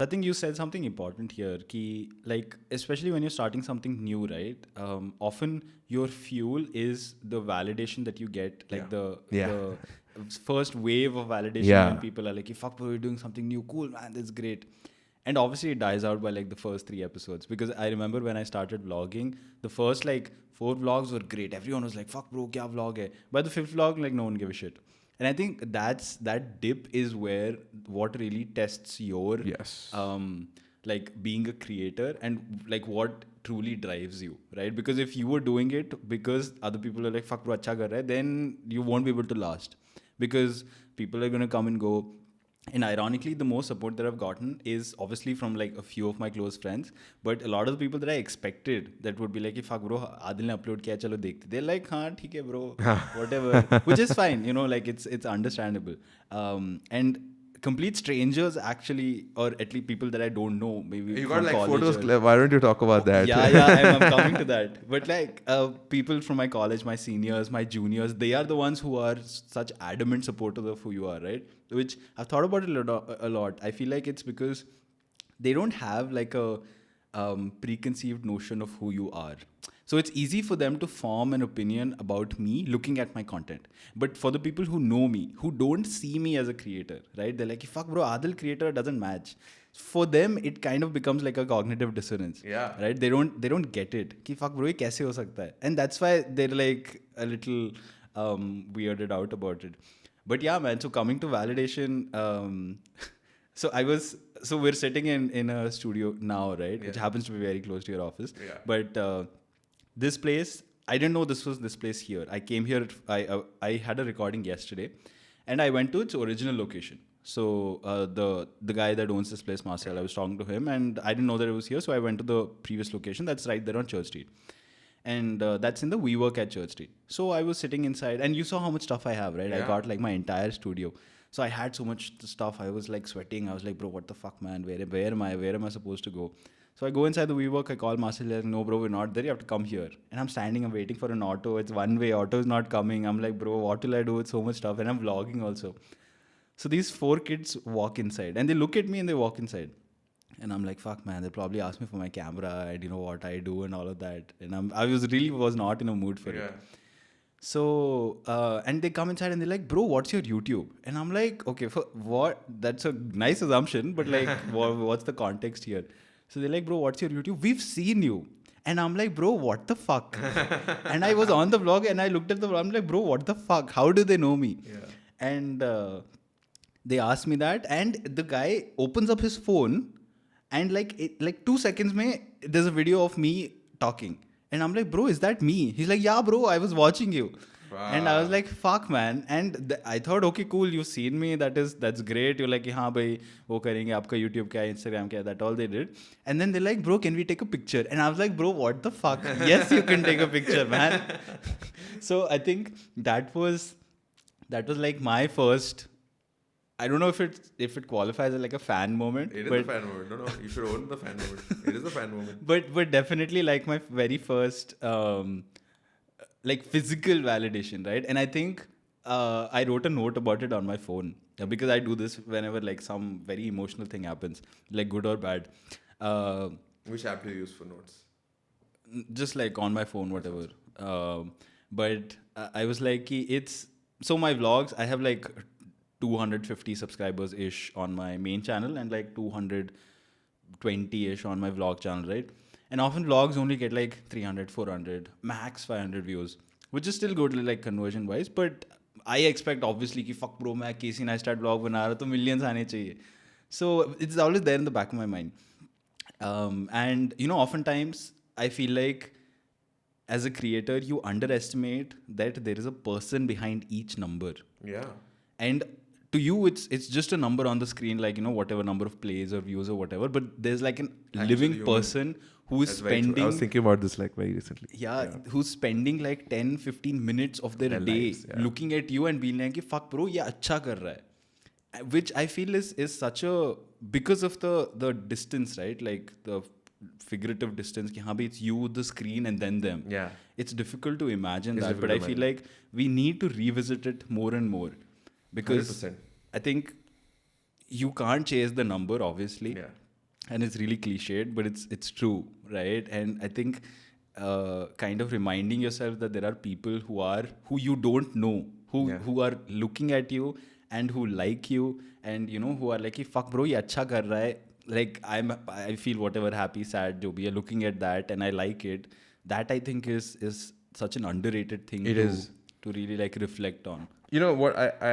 I think you said something important here, ki, like, especially when you're starting something new, right? Often your fuel is the validation that you get, like the first wave of validation when people are like, fuck bro, you're doing something new, cool man, that's great. And obviously it dies out by like the first 3 episodes, because I remember when I started vlogging, the first like 4 vlogs were great. Everyone was like, fuck bro, kya vlog hai? By the 5th vlog, like no one gave a shit. And I think that dip is where what really tests your like being a creator and like what truly drives you, right? Because if you were doing it because other people are like, fuck bro, acha kar raha hai, then you won't be able to last, because people are going to come and go. And ironically, the most support that I've gotten is obviously from like a few of my close friends, but a lot of the people that I expected that would be like, fuck bro, Adil ne upload kiya, chalo dekhte. They're like, haan, theek hai bro, whatever, which is fine, you know, like it's understandable. And complete strangers actually, or at least people that I don't know, maybe You from got like college photos. Why don't you talk about that? Yeah, I'm coming to that. But like people from my college, my seniors, my juniors, they are the ones who are such adamant supporters of who you are, right? Which I've thought about it a lot. I feel like it's because they don't have like a preconceived notion of who you are. So it's easy for them to form an opinion about me looking at my content. But for the people who know me, who don't see me as a creator, right? They're like, fuck bro, Adil creator doesn't match. For them, it kind of becomes like a cognitive dissonance. Yeah. Right? They don't get it. Ki fuck bro, ye kaise ho sakta hai? And that's why they're like a little weirded out about it. But yeah, man. So coming to validation, so we're sitting in a studio now, right? Which happens to be very close to your office. Yeah. But this place, I didn't know this was this place here. I came here, I had a recording yesterday, and I went to its original location. So the guy that owns this place, Marcel, I was talking to him, and I didn't know that it was here, so I went to the previous location. That's right there on Church Street. And that's in the WeWork at Church Street. So I was sitting inside, and you saw how much stuff I have, right? Yeah. I got like my entire studio. So I had so much stuff. I was like sweating. I was like, bro, what the fuck, man? Where am I? Where am I supposed to go? So I go inside the WeWork. I call Marcel. Like, no, bro, we're not there. You have to come here. And I'm standing. I'm waiting for an auto. It's one way. Auto is not coming. I'm like, bro, what will I do with so much stuff? And I'm vlogging also. So these 4 kids walk inside, and they look at me and they walk inside. And I'm like, fuck, man, they'll probably ask me for my camera and, you know, what I do and all of that. And I was not in a mood for it. So, and they come inside and they're like, bro, what's your YouTube? And I'm like, okay, for what? That's a nice assumption, but like, what's the context here? So they're like, bro, what's your YouTube? We've seen you. And I'm like, bro, what the fuck? And I was on the vlog and I looked at the vlog. I'm like, bro, what the fuck? How do they know me? Yeah. And they asked me that. And the guy opens up his phone. And like 2 seconds there's a video of me talking. And I'm like, bro, is that me? He's like, yeah, bro, I was watching you. Wow. And I was like, fuck, man. And I thought, okay, cool, you've seen me. That's great. You're like, हाँ भाई, वो करेंगे, आपका YouTube क्या है, Instagram क्या है. That's all they did. And then they're like, bro, can we take a picture? And I was like, bro, what the fuck? Yes, you can take a picture, man. So I think that was like my first. I don't know if it qualifies as like a fan moment. It is a fan moment. No, you should own the fan moment. It is a fan moment. But definitely like my very first like physical validation, right? And I think I wrote a note about it on my phone because I do this whenever like some very emotional thing happens, like good or bad. Which app do you use for notes? Just like on my phone, whatever. But I was like, so my vlogs, I have like 250 subscribers ish on my main channel and like 220 ish on my vlog channel, right? And often vlogs only get like 300, 400, max 500 views, which is still good like conversion wise. But I expect obviously ki fuck bro, main Casey Neistat vlog bana raha, to millions aane chahiye. So it's always there in the back of my mind. And you know, oftentimes I feel like as a creator, you underestimate that there is a person behind each number. Yeah. And to you, it's just a number on the screen, like, you know, whatever number of plays or views or whatever. But there's like an living person who is spending... I was thinking about this like very recently. Yeah, who's spending like 10, 15 minutes of their day looking at you and being like, fuck bro, ye acha kar raha hai. Which I feel is such a... Because of the distance, right? Like the figurative distance, ki, haan, it's you, the screen, and then them. Yeah. It's difficult to imagine that. But I feel like we need to revisit it more and more. Because 100%. I think you can't chase the number, obviously. Yeah. and it's really cliched, but it's true, right? And I think kind of reminding yourself that there are people who you don't know, who are looking at you and who like you, and who are like, fuck bro, ye acha kar raha hai, like I feel whatever, happy, sad, jo bhi hai, looking at that and I like it. That I think is such an underrated thing to really like reflect on. You know what, I